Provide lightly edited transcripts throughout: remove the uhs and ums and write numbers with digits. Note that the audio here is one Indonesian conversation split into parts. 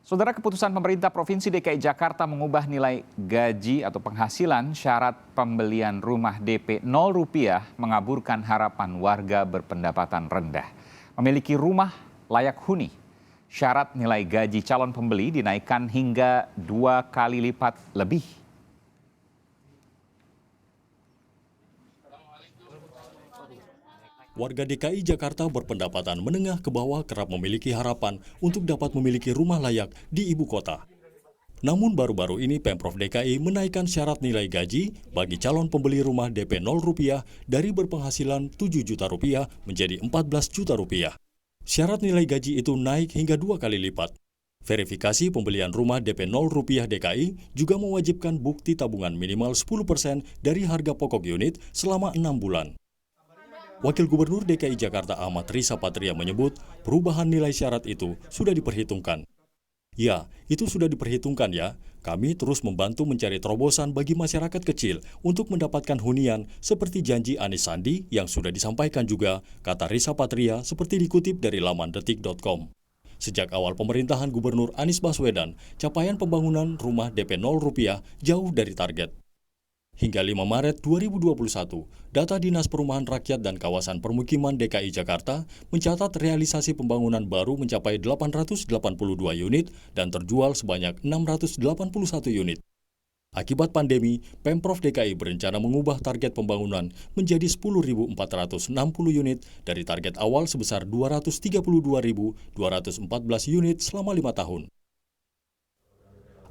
Saudara, keputusan pemerintah Provinsi DKI Jakarta mengubah nilai gaji atau penghasilan syarat pembelian rumah DP 0 rupiah mengaburkan harapan warga berpendapatan rendah. Memiliki rumah layak huni, syarat nilai gaji calon pembeli dinaikkan hingga 2 kali lipat lebih. Warga DKI Jakarta berpendapatan menengah ke bawah kerap memiliki harapan untuk dapat memiliki rumah layak di ibu kota. Namun baru-baru ini Pemprov DKI menaikkan syarat nilai gaji bagi calon pembeli rumah DP 0 rupiah dari berpenghasilan 7 juta rupiah menjadi 14 juta rupiah. Syarat nilai gaji itu naik hingga 2 kali lipat. Verifikasi pembelian rumah DP 0 rupiah DKI juga mewajibkan bukti tabungan minimal 10% dari harga pokok unit selama 6 bulan. Wakil Gubernur DKI Jakarta Ahmad Riza Patria menyebut perubahan nilai syarat itu sudah diperhitungkan. Ya, itu sudah diperhitungkan ya. Kami terus membantu mencari terobosan bagi masyarakat kecil untuk mendapatkan hunian seperti janji Anies Sandi yang sudah disampaikan juga, kata Riza Patria seperti dikutip dari laman detik.com. Sejak awal pemerintahan Gubernur Anies Baswedan, capaian pembangunan rumah DP 0 rupiah jauh dari target. Hingga 5 Maret 2021, data Dinas Perumahan Rakyat dan Kawasan Permukiman DKI Jakarta mencatat realisasi pembangunan baru mencapai 882 unit dan terjual sebanyak 681 unit. Akibat pandemi, Pemprov DKI berencana mengubah target pembangunan menjadi 10.460 unit dari target awal sebesar 232.214 unit selama 5 tahun.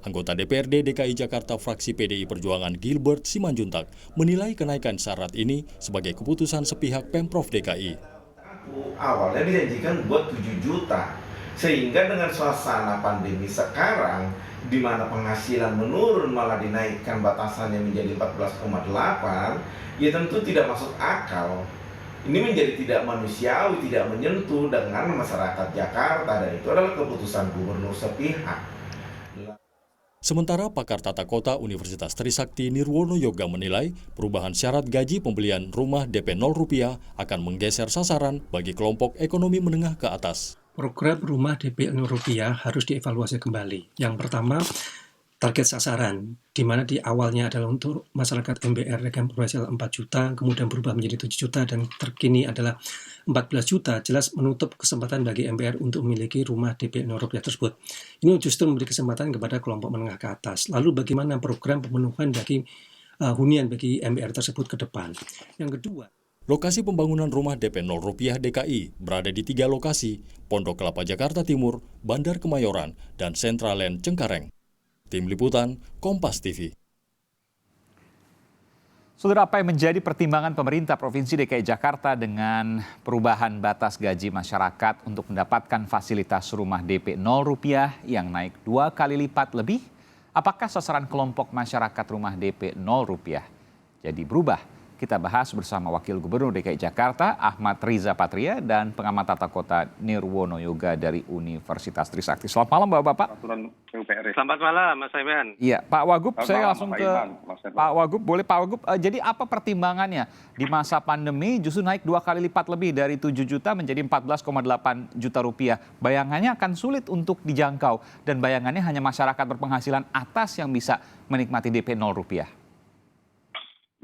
Anggota DPRD DKI Jakarta fraksi PDI Perjuangan Gilbert Simanjuntak menilai kenaikan syarat ini sebagai keputusan sepihak Pemprov DKI. Awalnya dijanjikan buat 7 juta, sehingga dengan suasana pandemi sekarang, di mana penghasilan menurun malah dinaikkan batasannya menjadi 14,8, ya tentu tidak masuk akal. Ini menjadi tidak manusiawi, tidak menyentuh dengan masyarakat Jakarta, dan itu adalah keputusan gubernur sepihak. Sementara pakar tata kota Universitas Trisakti Nirwono Yoga menilai perubahan syarat gaji pembelian rumah DP 0 rupiah akan menggeser sasaran bagi kelompok ekonomi menengah ke atas. Program rumah DP 0 rupiah harus dievaluasi kembali. Yang pertama, target sasaran, di mana di awalnya adalah untuk masyarakat MBR dengan penghasilan 4 juta, kemudian berubah menjadi 7 juta, dan terkini adalah 14 juta, jelas menutup kesempatan bagi MBR untuk memiliki rumah DP 0 rupiah tersebut. Ini justru memberi kesempatan kepada kelompok menengah ke atas. Lalu bagaimana program pemenuhan bagi hunian bagi MBR tersebut ke depan? Yang kedua, lokasi pembangunan rumah DP 0 rupiah DKI berada di 3 lokasi, Pondok Kelapa Jakarta Timur, Bandar Kemayoran, dan Centraland Cengkareng. Tim Liputan, Kompas TV. Saudara, apa yang menjadi pertimbangan pemerintah Provinsi DKI Jakarta dengan perubahan batas gaji masyarakat untuk mendapatkan fasilitas rumah DP 0 rupiah yang naik 2 kali lipat lebih? Apakah sasaran kelompok masyarakat rumah DP 0 rupiah jadi berubah? Kita bahas bersama Wakil Gubernur DKI Jakarta Ahmad Riza Patria dan pengamat tata kota Nirwono Yoga dari Universitas Trisakti. Selamat malam Bapak-Bapak. Selamat malam Mas Aiman. Iya, Pak Wagub, saya langsung ke Pak Wagub. Boleh Pak Wagub, jadi apa pertimbangannya di masa pandemi justru naik 2 kali lipat lebih dari 7 juta menjadi 14,8 juta rupiah. Bayangannya akan sulit untuk dijangkau dan bayangannya hanya masyarakat berpenghasilan atas yang bisa menikmati DP 0 rupiah.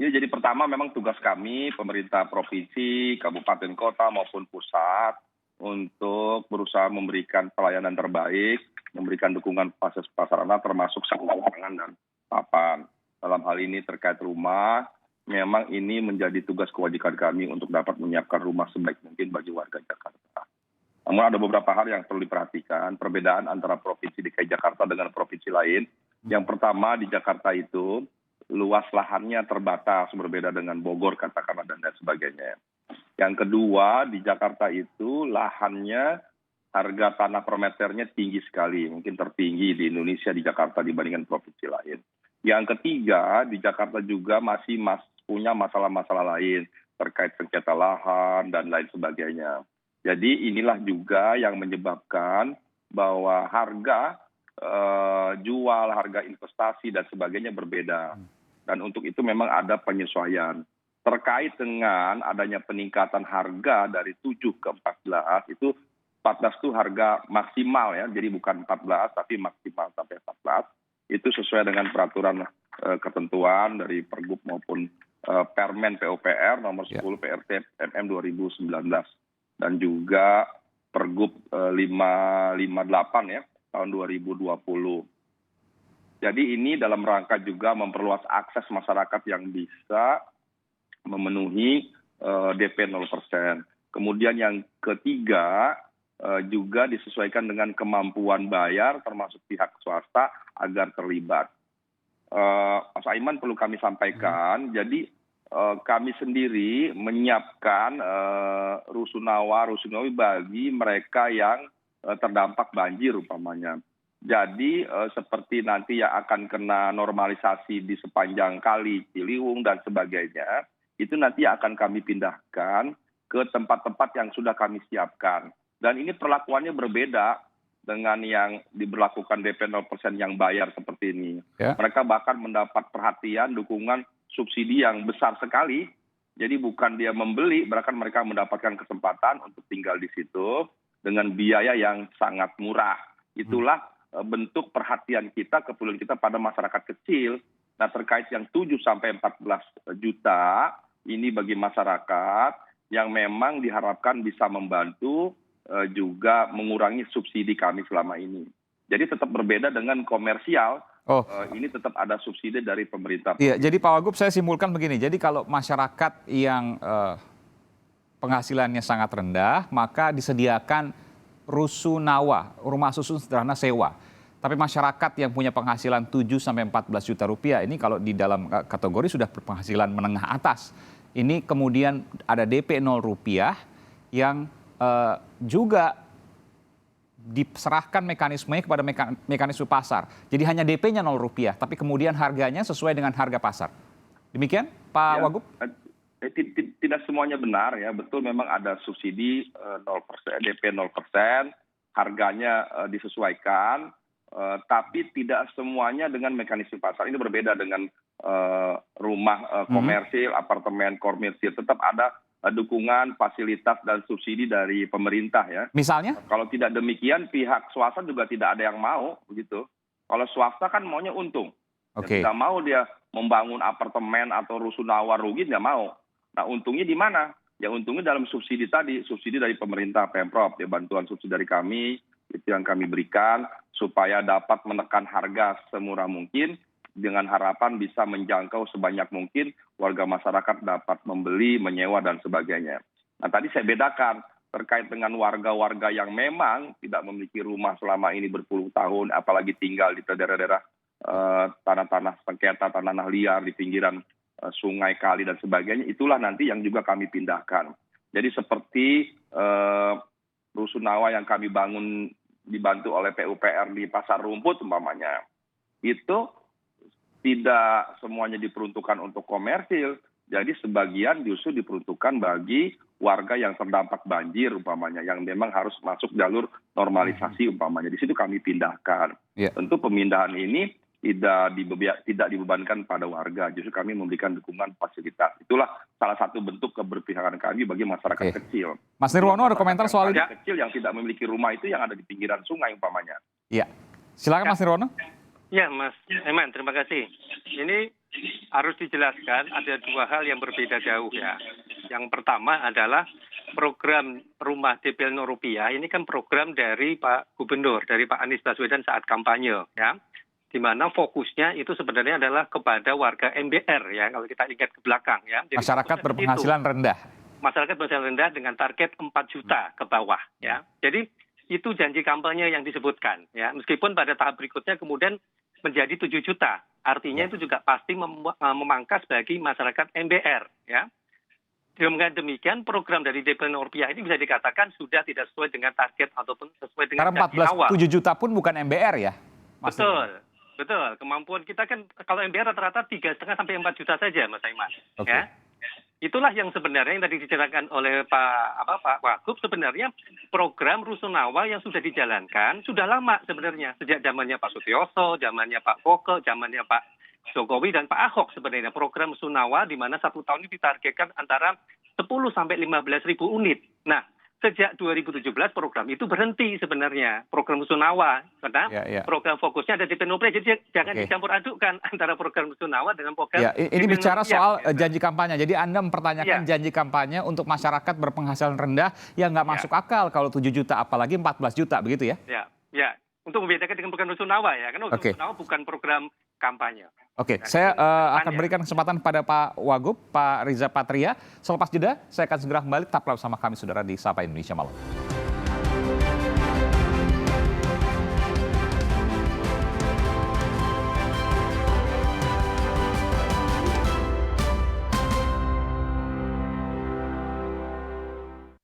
Ya, jadi pertama memang tugas kami, pemerintah provinsi, kabupaten kota maupun pusat, untuk berusaha memberikan pelayanan terbaik, memberikan dukungan fasilitas prasarana termasuk sarana pangan dan papan. Dalam hal ini terkait rumah, memang ini menjadi tugas kewajiban kami untuk dapat menyiapkan rumah sebaik mungkin bagi warga Jakarta. Namun ada beberapa hal yang perlu diperhatikan, perbedaan antara Provinsi DKI Jakarta dengan provinsi lain. Yang pertama di Jakarta itu, luas lahannya terbatas, berbeda dengan Bogor katakanlah dan lain sebagainya. Yang kedua, di Jakarta itu lahannya, harga tanah per meternya tinggi sekali, mungkin tertinggi di Indonesia di Jakarta dibandingkan provinsi lain. Yang ketiga, di Jakarta juga masih punya masalah-masalah lain terkait sengketa lahan dan lain sebagainya. Jadi inilah juga yang menyebabkan bahwa harga jual, harga investasi dan sebagainya berbeda. Dan untuk itu memang ada penyesuaian. Terkait dengan adanya peningkatan harga dari 7 ke 14, itu 14 itu harga maksimal ya, jadi bukan 14 tapi maksimal sampai 14. Itu sesuai dengan peraturan ketentuan dari Pergub maupun Permen PUPR nomor 10 PRT MM 2019 dan juga Pergub 558 ya tahun 2020. Jadi ini dalam rangka juga memperluas akses masyarakat yang bisa memenuhi DP 0%. Kemudian yang ketiga juga disesuaikan dengan kemampuan bayar termasuk pihak swasta agar terlibat. Mas Aiman perlu kami sampaikan, jadi kami sendiri menyiapkan rusunawi bagi mereka yang terdampak banjir umpamanya. Jadi seperti nanti yang akan kena normalisasi di sepanjang kali Ciliwung dan sebagainya, itu nanti akan kami pindahkan ke tempat-tempat yang sudah kami siapkan. Dan ini perlakuannya berbeda dengan yang diberlakukan DP 0% yang bayar seperti ini. Ya. Mereka bahkan mendapat perhatian, dukungan, subsidi yang besar sekali. Jadi bukan dia membeli, bahkan mereka mendapatkan kesempatan untuk tinggal di situ dengan biaya yang sangat murah. Itulah bentuk perhatian kita, kepedulian kita pada masyarakat kecil. Nah terkait yang 7 sampai 14 juta, ini bagi masyarakat yang memang diharapkan bisa membantu juga mengurangi subsidi kami selama ini. Jadi tetap berbeda dengan komersial. Ini tetap ada subsidi dari pemerintah. Iya, jadi Pak Wagub saya simpulkan begini. Jadi kalau masyarakat yang penghasilannya sangat rendah, maka disediakan rusunawa, rumah susun sederhana sewa. Tapi masyarakat yang punya penghasilan 7 sampai 14 juta rupiah ini kalau di dalam kategori sudah berpenghasilan menengah atas. Ini kemudian ada DP 0 rupiah yang juga diserahkan mekanismenya kepada mekanisme pasar. Jadi hanya DP-nya 0 rupiah, tapi kemudian harganya sesuai dengan harga pasar. Demikian Pak Wagub? Tidak semuanya benar ya, betul memang ada subsidi 0%, DP 0%, harganya disesuaikan, tapi tidak semuanya dengan mekanisme pasar. Ini berbeda dengan rumah komersil, apartemen komersil, tetap ada dukungan, fasilitas, dan subsidi dari pemerintah ya. Misalnya? Kalau tidak demikian, pihak swasta juga tidak ada yang mau begitu. Kalau swasta kan maunya untung. Tidak mau dia membangun apartemen atau rusunawa rugi, nggak mau. Nah untungnya di mana? Ya untungnya dalam subsidi tadi, subsidi dari pemerintah Pemprov, ya bantuan subsidi dari kami, itu yang kami berikan, supaya dapat menekan harga semurah mungkin, dengan harapan bisa menjangkau sebanyak mungkin warga masyarakat dapat membeli, menyewa, dan sebagainya. Nah tadi saya bedakan terkait dengan warga-warga yang memang tidak memiliki rumah selama ini berpuluh tahun, apalagi tinggal di daerah-daerah tanah-tanah sengketa, tanah liar di pinggiran sungai, kali, dan sebagainya, itulah nanti yang juga kami pindahkan. Jadi seperti rusunawa yang kami bangun dibantu oleh PUPR di Pasar Rumput umpamanya, itu tidak semuanya diperuntukkan untuk komersil, jadi sebagian justru diperuntukkan bagi warga yang terdampak banjir umpamanya, yang memang harus masuk jalur normalisasi umpamanya. Di situ kami pindahkan. Tentu pemindahan ini tidak dibebankan pada warga, justru kami memberikan dukungan fasilitas. Itulah salah satu bentuk keberpihakan kami bagi masyarakat kecil. Mas Nirwono ada komentar soal ini? Kecil yang tidak memiliki rumah itu yang ada di pinggiran sungai umpamanya. Iya, silakan Mas Nirwono. Ya, Mas Eman, terima kasih. Ini harus dijelaskan ada dua hal yang berbeda jauh ya. Yang pertama adalah program rumah DP 0 rupiah. Ini kan program dari Pak Gubernur, dari Pak Anies Baswedan saat kampanye ya. Di mana fokusnya itu sebenarnya adalah kepada warga MBR ya, kalau kita ingat ke belakang ya. Jadi masyarakat berpenghasilan rendah. Masyarakat berpenghasilan rendah dengan target 4 juta ke bawah ya. Jadi itu janji kampanye yang disebutkan ya. Meskipun pada tahap berikutnya kemudian menjadi 7 juta. Artinya itu juga pasti memangkas bagi masyarakat MBR ya. Dengan demikian program dari DP 0 rupiah ini bisa dikatakan sudah tidak sesuai dengan target ataupun sesuai dengan janji awal. Karena 7 juta pun bukan MBR ya? Betul. Kemampuan kita kan kalau MBR rata-rata 3,5 sampai 4 juta saja, Mas Aiman. Ya. Itulah yang sebenarnya yang tadi diceritakan oleh Pak Wagub, sebenarnya program rusunawa yang sudah dijalankan sudah lama sebenarnya, sejak zamannya Pak Sutioso, zamannya Pak Foke, zamannya Pak Jokowi dan Pak Ahok sebenarnya. Program rusunawa di mana 1 tahun ini ditargetkan antara 10 sampai 15 ribu unit. Nah, sejak 2017 program itu berhenti sebenarnya, program Rusunawa, karena program fokusnya ada DP rupiah. Jadi jangan dicampur adukkan antara program Rusunawa dengan program. Ya, ini DP bicara rupiah. soal janji kampanye. Jadi Anda mempertanyakan janji kampanye untuk masyarakat berpenghasilan rendah yang nggak masuk akal kalau 7 juta, apalagi 14 juta, begitu ya? Ya. Untuk membedakan dengan program Rusunawa ya, karena Rusunawa bukan program kampanye. Oke, saya akan berikan kesempatan pada Pak Wagub, Pak Riza Patria. Selepas jeda, saya akan segera kembali. Tetaplah bersama kami, saudara, di Sapa Indonesia Malam.